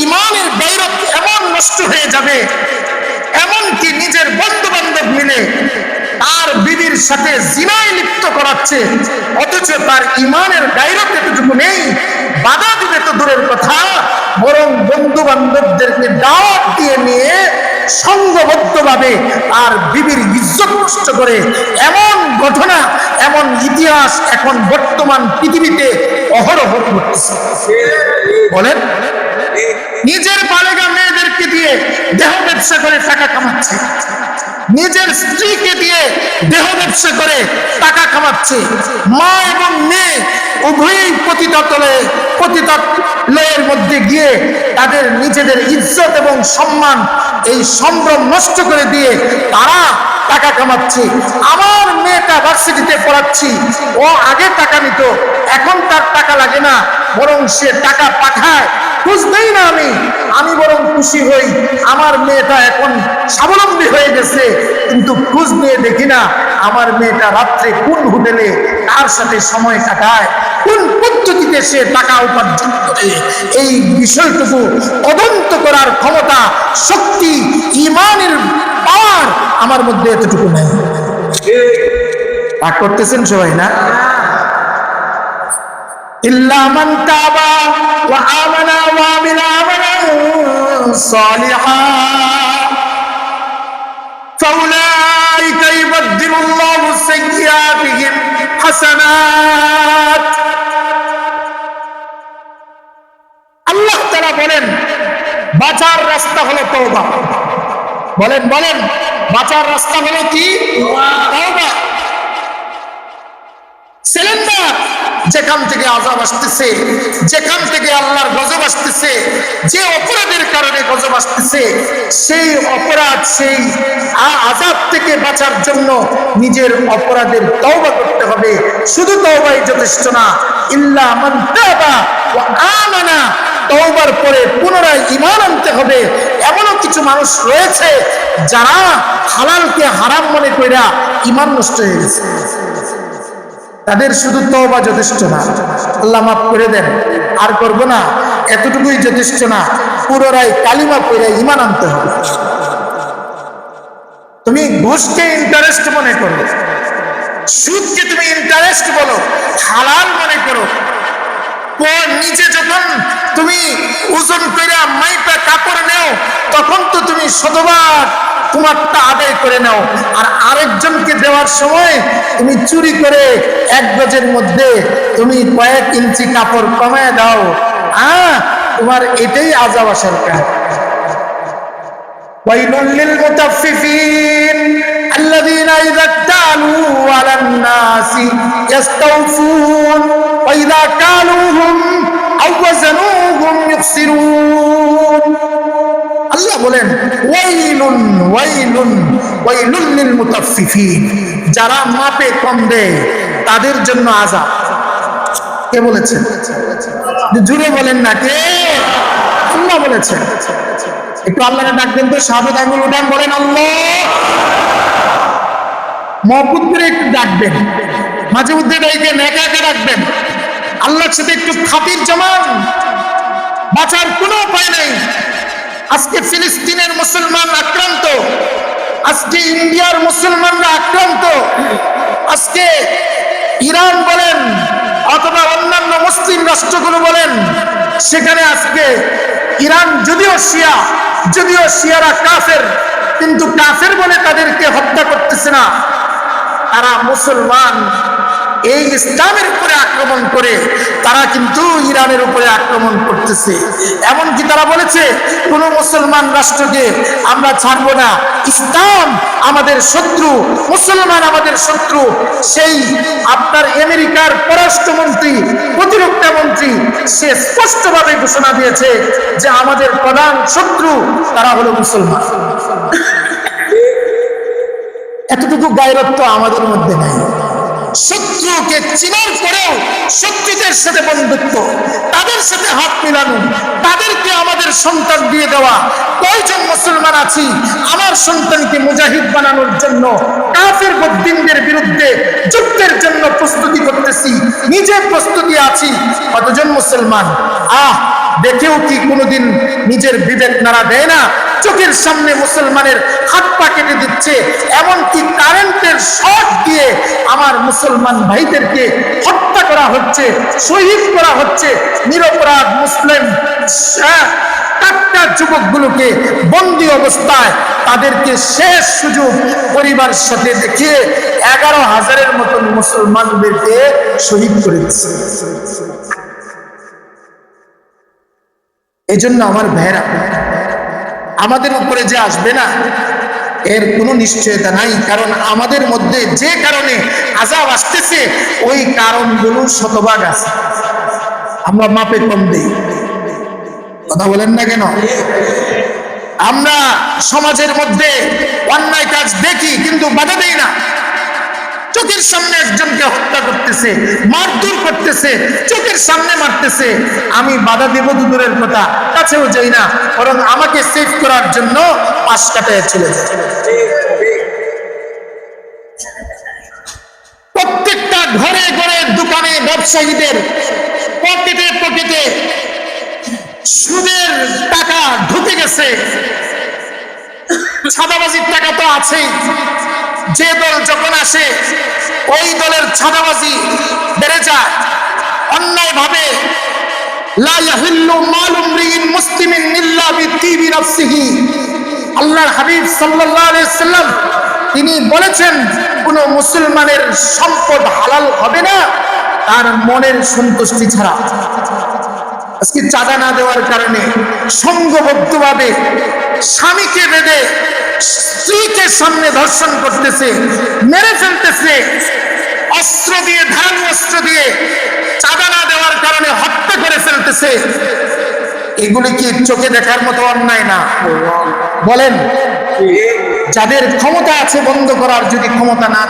ইমানের গায়রত এমন নষ্ট হয়ে যাবে, এমনকি নিজের বন্ধু বান্ধব মিলে তার বিবির সাথে জিনায় লিপ্ত করাচ্ছে, অথচ তার ইমানের গায়রত এতটুকু নেই। বাধা দিবে তো দূরের কথা, বরং বন্ধু বান্ধবদেরকে দাওয়াত দিয়ে নিয়ে সংঘবদ্ধভাবে আর বিবির ইজ্জত নষ্ট করে এমন ঘটনা, এমন ইতিহাস এখন বর্তমান পৃথিবীতে অহরহ ঘটছে। বলেন, নিজের বালেগা মেয়েদেরকে দিয়ে দেহ ব্যবসা করে টাকা কামাচ্ছে, নিজের স্ত্রীকে দিয়ে দেহ ব্যবসা করে টাকা কামাচ্ছে। মা এবং মেয়ে উভয়ই পতিতালয়ের মধ্যে গিয়ে তাদের নিজেদের ইজ্জত এবং সম্মান, এই সম্ভ্রম নষ্ট করে দিয়ে তারা টাকা কামাচ্ছে। আমার মেয়েটা ভার্সিটিতে পড়াচ্ছি, ও আগে টাকা নিত, এখন তার টাকা লাগে না, বরং সে টাকা পাঠায়, বুঝতেই না আমি বরং খুশি হই, আমার মেয়েটা এখন স্বাবলম্বী হয়ে গেছে। কিন্তু খোঁজ নিয়ে দেখি না আমার মেয়েটা রাত্রে কোন হোটেলে কার সাথে সময় কাটায়, কোন পদ্ধতিতে সে টাকা উপার্জন করে। এই বিষয়টুকু তদন্ত করার ক্ষমতা, শক্তি, ইমানের পাওয়ার আমার মধ্যে এতটুকু নেই। রাগ করতেছেন সবাই না? ইল্লা মান তাবা ওয়া আমানা ওয়া আমিলা আমালান সালিহান ফাউলাইকা ইউবাদদিলুল্লাহু সাইয়্যাতিহিম হাসানাত। আল্লাহ তাআলা বলেন, বাঁচার রাস্তা হলো তওবা। বলেন বলেন, বাঁচার রাস্তা হলো কি? তওবা। সিলিন্ডার যেখান থেকে আযাব আসতেছে, যেখান থেকে আল্লাহর গজব আসতেছে, যে অপরাধের কারণে গজব আসতেছে, সেই অপরাধ, সেই আযাব থেকে বাঁচার জন্য নিজের অপরাধের তওবা করতে হবে। শুধু তওবাই যথেষ্ট না, ইল্লা মান তাবা ওয়া আমানা, তওবার পরে পুনরায় ঈমান আনতে হবে। এমনও কিছু মানুষ রয়েছে যারা হালালকে হারাম মনে কইরা ঈমান নষ্ট হয়ে গেছে। তাদের শুধু তওবা যথেষ্ট না, আল্লাহ মাফ করে দেন, আর করব না, এতটুকুই যথেষ্ট না, পুনরায় কালিমা পড়ে ঈমান আনতে হবে। তুমি ঘুষকে ইন্টারেস্ট মনে করো, সুদকে তুমি ইন্টারেস্ট বলো, হালাল মনে করো, নিজে যখন তুমি ওজন করে মাইপা কাপড় নেও, তখন তো তুমি শতবার তোমারটা আদায় করে নাও, আর আরেকজনকে দেওয়ার সময় তুমি চুরি করে 1 গজের মধ্যে তুমি কয়েক ইঞ্চি কাপড় কমায় দাও। তোমার এটাই আযাব আসার কারণ। ওয়াইলুল লিল মুতাফফিফিন আল্লাযীনা ইযা তালু আলান নাসি ইস্তাওফুন ওয়া ইযা কালুহুম আও ওয়াজানুহুম ইখসিরুন। আল্লাহ বলেন, ওয়াইলুন ওয়াইলুন ওয়াইলুল লিল মুতাফফিফিন, যারা মাপে কম দেয় তাদের জন্য আযাব। কে বলেছেন? জুড়ে বলেন না, কে? আল্লাহ বলেছেন। একটু আল্লাহকে ডাকবেন তো, শাহাদাত আঙ্গুল উঠান, বলেন আল্লাহ। মহব্বত করে একটু ডাকবেন, মাঝে মধ্যে একা একা ডাকবেন, আল্লাহর সাথে একটু খাতির জমান। বাঁচার কোনো উপায় নেই। আজকে ফিলিস্তিনের মুসলমান আক্রান্ত, আজকে ইন্ডিয়ার মুসলমানরা আক্রান্ত, আজকে ইরান বলেন অথবা অন্যান্য মুসলিম রাষ্ট্রগুলো বলেন, সেখানে আজকে ইরান যদিও শিয়ারা কাফের, কিন্তু কাফের বলে তাদেরকে হত্যা করতেছে না, তারা মুসলমান এই ইসলামের উপরে আক্রমণ করে তারা কিন্তু ইরানের উপরে আক্রমণ করতেছে। এমনকি তারা বলেছে, কোন মুসলমান রাষ্ট্রকে আমরা ছাড়ব না, ইসলাম আমাদের শত্রু, মুসলমান আমাদের শত্রু। সেই আপনার আমেরিকার পররাষ্ট্রমন্ত্রী, প্রতিরক্ষা মন্ত্রী, সে স্পষ্টভাবে ঘোষণা দিয়েছে যে আমাদের প্রধান শত্রু তারা হলো মুসলমান। এতটুকু গায়রত তো আমাদের মধ্যে নাই। শত্রুকে চিনার পরেও শত্রুদের সাথে বন্ধুত্ব, তাদের সাথে হাত মিলানো, তাদেরকে আমাদের সন্তান দিয়ে দেওয়া, কয়জন মুসলমান আছি আমার সন্তানকে মুজাহিদ বানানোর জন্য, কাফের বদ্দিনদের বিরুদ্ধে যুদ্ধের জন্য প্রস্তুতি করতেছি, নিজে প্রস্তুতি আছি? কতজন মুসলমান? দেখেও কি কোনোদিন নিজের বিবেক নাড়া দেয় না? চোখের সামনে মুসলমানের হাত পা কেটে দিচ্ছে, এমনকি কারেন্টের শর্ট দিয়ে আমার মুসলমান ভাইদেরকে হত্যা করা হচ্ছে, শহীদ করা হচ্ছে। নিরপরাধ মুসলিম যুবকগুলোকে বন্দী অবস্থায় তাদেরকে শেষ সুযোগ পরিবার সাথে দেখিয়ে 11,000-এর মতন মুসলমানদেরকে শহীদ করে দিচ্ছে। এই জন্য আমার ভাইরা, আমাদের উপরে যে আসবে না এর কোনো নিশ্চয়তা নাই, কারণ আমাদের মধ্যে যে কারণে আযাব আসতেছে ওই কারণগুলো শতভাগ আছে, আমরা মাপে কম দেই। কথা বলেন না কেন? আমরা সমাজের মধ্যে অন্যায় কাজ দেখি কিন্তু বাধা দেই না। চোখের সামনে একজনকে হত্যা করতেছে, মারধর করতেছে, চোখের সামনে মারতেছে, আমি বাধা দেব তো দূরের কথা, কাছেও যাই না, বরং আমাকে সেভ করার জন্য পাশ কাটায় চলে যায়। প্রত্যেকটা ঘরে ঘরে, দোকানে, ব্যবসায়ীদের পকেটে পকেটে সুদের টাকা ঢুকে গেছে, ছাদাবাজির টাকা তো আছেই। যে দল যখন আসে ওই দলের ছাদাবাজি বেড়ে যায়। অন্যায় ভাবে লা ইয়াহিল্লু মালু ইমরিইন মুসলিমিন ইল্লা বিতিবি নাফসিহি, আল্লাহর হাবিব সাল্লাল্লাহু আলাইহি ওয়াসাল্লাম তিনি বলেছেন কোন মুসলমানের সম্পদ হালাল হবে না তার মনের সন্তুষ্টি ছাড়া। আজকে চাঁদা না দেওয়ার কারণে সংঘবদ্ধভাবে স্বামীকে বেঁধে স্ত্রীকে সামনে ধর্ষণ করতেছে, মেরে ফেলতেছে, অস্ত্র দিয়ে, ধারালো অস্ত্র দিয়ে, চাঁদা না দেওয়ার কারণে হত্যা করে ফেলতেছে। এগুলি কি চোখে দেখার মতো অন্যায় না? বলেন। যাদের ক্ষমতা আছে বন্ধ করার, যদি ক্ষমতা না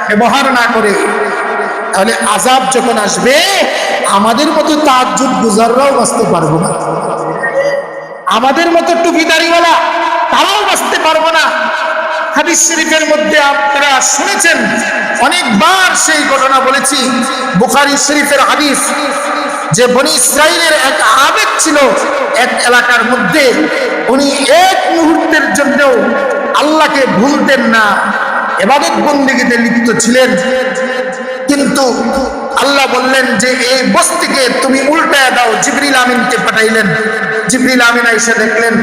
ব্যবহার না করে, তাহলে আযাব যখন আসবে আমাদের মতো তাহাজ্জুদ গুজাররাও বাঁচতে পারবো না, আমাদের মতো টুপিদারিওয়ালা তারাও বাঁচতে পারবো না। হাদিস শরীফের মধ্যে আপনারা শুনেছেন, অনেকবার সেই ঘটনা বলেছি, বুখারী শরীফের হাদিস, যে বনি ইসরাইলের এক আবেদ ছিল এক এলাকার মধ্যে, উনি এক মুহূর্তের জন্য আল্লাহকে ভুলতেন না, ইবাদত বন্দেগীতে লিপ্ত ছিলেন। কিন্তু আল্লাহ বললেন যে এই বস্তিকে তুমি উল্টায় দাও। জিবরিল আমিনকে পাঠাইলেন। জিবরিল আমিন এসে দেখলেন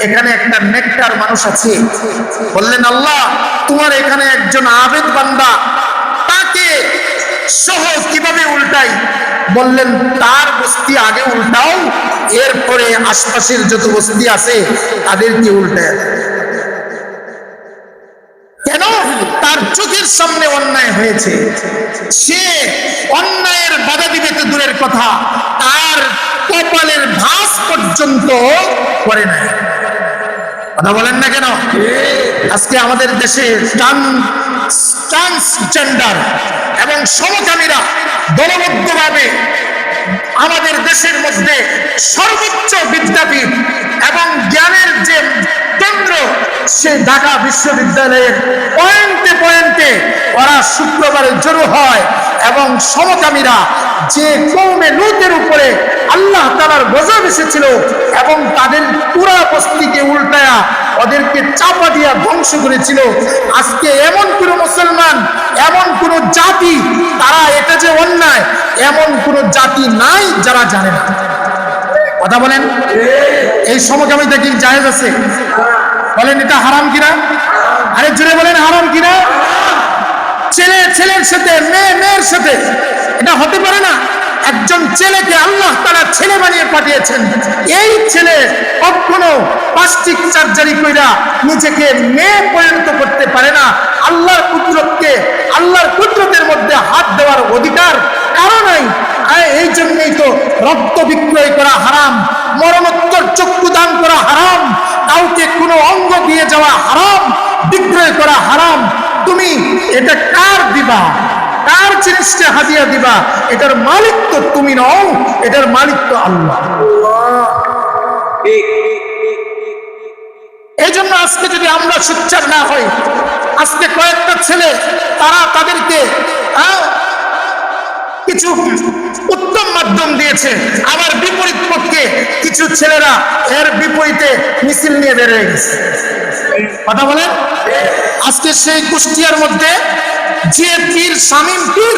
এখানে একটা নেককার মানুষ আছে। বললেন, আল্লাহ তোমার এখানে একজন আবেদ বান্দা, তাকে সহ কিভাবে উল্টাই? বললেন, তার বস্তি আগে উল্টাও, এরপরে আশপাশের যত বস্তি আছে তাদেরকে উল্টায়। কেন? তার চোখের সামনে অন্যায় হয়েছে, সে অন্যায়ের বাধা দিবে তো দূরের কথা, তার কপালের ভাঁজ পর্যন্ত করে নাই। কথা বলেন না কেন? আজকে আমাদের দেশে ট্রান্সজেন্ডার এবং সমকামীরা দলবদ্ধভাবে আমাদের দেশের মধ্যে সর্বোচ্চ বিদ্যাপীঠ এবং জ্ঞানের যে কেন্দ্র, সে ঢাকা বিশ্ববিদ্যালয়ের পয়েন্টে পয়েন্টে ওরা শুক্রবারে জড়ো হয় এবং সমকামীরা যে কওমে লূতের উপরে আল্লাহ তাআলার গজব এসেছিল এবং তাদের পুরা বস্তিকে উল্টায়া ওদেরকে চাপা দিয়া ধ্বংস করেছিল, আজকে এমন কোন মুসলমান, এমন কোন জাতি, তারা এটা যে অন্যায় এমন কোন জাতি নাই যারা জানে না। কথা বলেন, এই সমকামিতা কি জায়েজ আছে? বলেন এটা হারাম কিনা? আরে জোরে বলেন হারাম কিনা? ছেলে ছেলের সাথে, মেয়ে মেয়ের সাথে এটা হতে পারে না। একজন ছেলেকে আল্লাহ তাআলা ছেলে বানিয়ে পাঠিয়েছেন, এই ছেলে কখনো প্লাস্টিক সার্জারি কইরা নিজেকে মেয়ে পরিণত করতে পারে না। আল্লাহর কুদরতকে, আল্লাহর কুদরতের মধ্যে হাত দেওয়ার অধিকার কারো নাই। এই জন্যই তো রক্ত বিক্রয় করা হারাম, মরণোত্তর চক্ষু দান করা হারাম, কাউকে কোনো অঙ্গ দিয়ে যাওয়া হারাম, বিক্রয় করা হারাম। তুমি এটা কার দিবা? কার জিনিসটা হাদিয়া দিবা? এটার মালিক তো তুমি নও, এটার মালিক তো আল্লাহ। আজকে যদি আমরা সোচ্চার না হই, আজকে কয়েকটা ছেলে তারা তাদেরকে কিছু উত্তম মাধ্যম দিয়েছে, আবার বিপরীত পক্ষে কিছু ছেলেরা এর বিপরীতে মিছিল নিয়ে বের হয়ে গেছে। কথা বলেন, আজকে সেই কুষ্টিয়ার মধ্যে যে পীর শামীম পীর,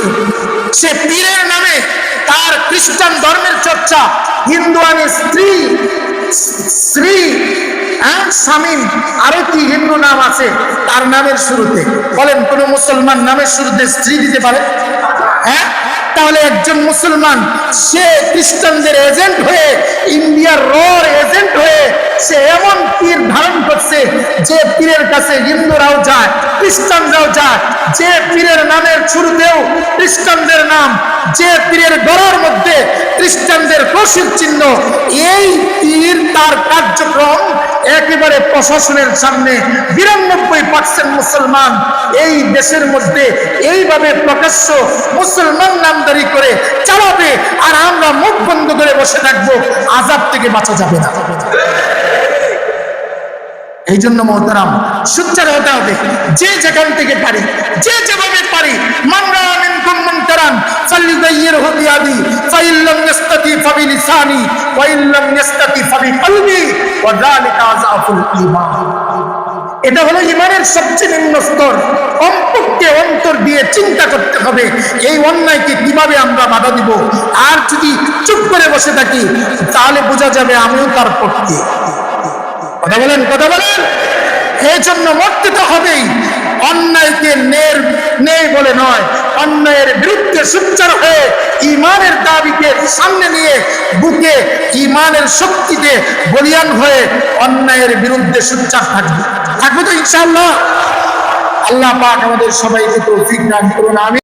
সে পীরের নামে তার খ্রিস্টান ধর্মের চর্চা, হিন্দুয়ানি স্ত্রী শ্রী শামীম, আরো কি হিন্দু নাম আছে তার নামের শুরুতে? বলেন কোন মুসলমান নামের শুরুতে স্ত্রী দিতে পারে? হ্যাঁ, তাহলে একজন মুসলমান সে খ্রিস্টানদের এজেন্ট হয়ে, ইন্ডিয়ার রর এজেন্ট হয়ে সে এমন পীর ধারণ করছে যে পীরের কাছে হিন্দুরাও যায়, খ্রিস্টানরাও যায়, যে পীরের নামের শুরুতেও খ্রিস্টানদের নাম, যে পীরের গলার মধ্যে খ্রিস্টানদের ক্রসের চিহ্ন, এই পীর তার কার্যক্রম একেবারে প্রশাসনের সামনে 92% মুসলমান এই দেশের মধ্যে এইভাবে প্রকাশ্য মুসলমান নামদারি করে চালাবে, আর আমরা মুখ বন্ধ করে বসে থাকবো, আযাব থেকে বাঁচা যাবে না। এই জন্য মোহতারাম সোচ্চার হতে হবে, যে যেখান থেকে পারি, যে যেভাবে পারি। মান রাআ মিনকুম মুনকারান ফালইয়ুগাইয়িরহু বিয়াদি ফাইন লাম ইস্তাতি ফাবিলিসানি ওয়া ইন লাম ইস্তাতি ফাবিকলবি ওয়া যালিকা আযআফুল ঈমান। এটা হলো ঈমানের সবচেয়ে নিম্ন স্তর। কমপক্ষে অন্তর দিয়ে চিন্তা করতে হবে এই অন্যায়কে কিভাবে আমরা বাধা দিব। আর যদি চুপ করে বসে থাকি তাহলে বোঝা যাবে আমিও তার পক্ষে। কথা বলেন, কথা বলেন। এই জন্য মরতে তো হবেই, অন্যায়কে নেই বলে নয়, অন্যায়ের বিরুদ্ধে সোচ্চার হয়ে ঈমানের দাবিকে সামনে নিয়ে বুকে ঈমানের শক্তিতে বলিয়ান হয়ে অন্যায়ের বিরুদ্ধে সোচ্চার থাকবে তো ইনশাআল্লাহ। আল্লাহ পাক আমাদের সবাইকে তৌফিক দান করুন, আমিন।